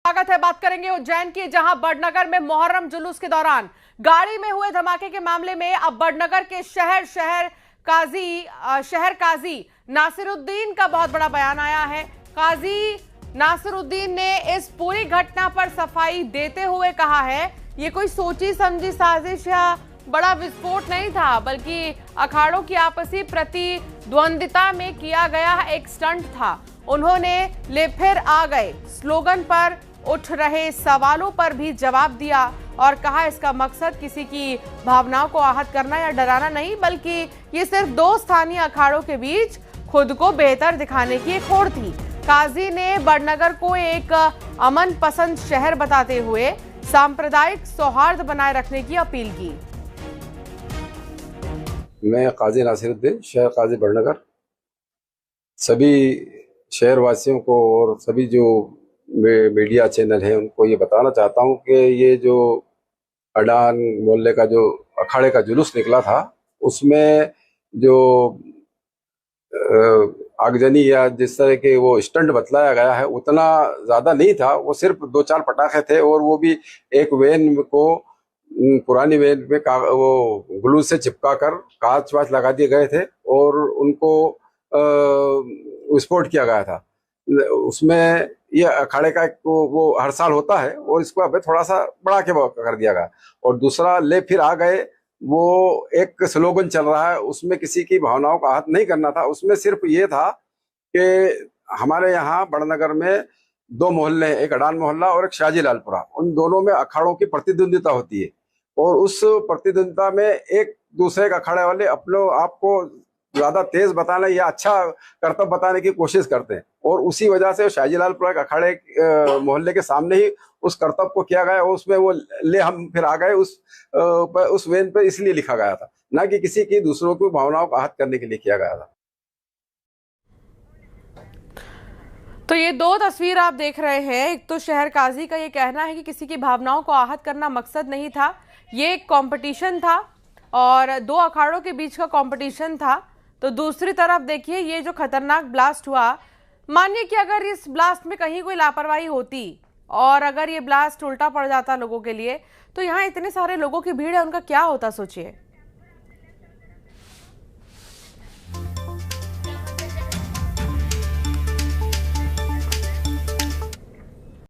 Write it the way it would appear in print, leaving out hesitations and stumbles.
स्वागत है। बात करेंगे उज्जैन की, जहां बड़नगर में मुहर्रम जुलूस के दौरान गाड़ी में हुए धमाके के मामले में अब बड़नगर के शहर काजी नासिरुद्दीन का बहुत बड़ा बयान आया है। काजी नासिरुद्दीन ने इस पूरी घटना पर सफाई देते हुए कहा है, ये कोई सोची समझी साजिश या बड़ा विस्फोट नहीं था, बल्कि अखाड़ों की आपसी प्रतिद्वंदिता में किया गया एक स्टंट था। उन्होंने ले फिर आ गए स्लोगन पर उठ रहे सवालों पर भी जवाब दिया और कहा, इसका मकसद किसी की भावनाओं को आहत करना या डराना नहीं, बल्कि ये सिर्फ दो स्थानीय अखाड़ों के बीच खुद को बेहतर दिखाने की एक होड़ थी। काजी ने बड़नगर को एक अमन पसंद शहर बताते हुए सांप्रदायिक सौहार्द बनाए रखने की अपील की। मैं काजी नासिरुद्दीन, शहर काजी बड़नगर, सभी शहरवासियों को और सभी जो मीडिया चैनल हैं उनको ये बताना चाहता हूँ कि ये जो अडान मोहल्ले का जो अखाड़े का जुलूस निकला था, उसमें जो आगजनी या जिस तरह के वो स्टंट बतलाया गया है उतना ज़्यादा नहीं था। वो सिर्फ 2-4 पटाखे थे और वो भी एक वैन को, पुरानी वैन में वो ग्लू से चिपका कर कांच वाच लगा दिए गए थे और उनको विस्फोट किया गया था। उसमें ये अखाड़े का वो हर साल होता है और इसको अब थोड़ा सा बढ़ा के कर दिया गया। और दूसरा, ले फिर आ गए, वो एक स्लोगन चल रहा है, उसमें किसी की भावनाओं का आहत नहीं करना था। उसमें सिर्फ ये था कि हमारे यहाँ बड़नगर में 2 मोहल्ले हैं, एक अडान मोहल्ला और एक शाहजी लालपुरा। उन दोनों में अखाड़ों की प्रतिद्वंदिता होती है और उस प्रतिद्वंदिता में एक दूसरे के अखाड़े वाले अपने आप को ज्यादा तेज बताने या अच्छा करतब बताने की कोशिश करते हैं और उसी वजह से शाहजी लालपुरा के अखाड़े मोहल्ले के सामने ही उस करतब को किया गया और उसमें वो ले हम फिर आ गए उस वेन पे इसलिए लिखा गया था, ना कि किसी की दूसरों की भावनाओं को आहत करने के लिए किया गया था। तो ये 2 तस्वीर आप देख रहे हैं। एक तो शहर काजी का ये कहना है कि किसी की भावनाओं को आहत करना मकसद नहीं था, ये एक कंपटीशन था और 2 अखाड़ों के बीच का कंपटीशन था। तो दूसरी तरफ देखिए, ये जो खतरनाक ब्लास्ट हुआ, मानिए कि अगर इस ब्लास्ट में कहीं कोई लापरवाही होती और अगर ये ब्लास्ट उल्टा पड़ जाता लोगों के लिए, तो यहाँ इतने सारे लोगों की भीड़ है, उनका क्या होता सोचिए।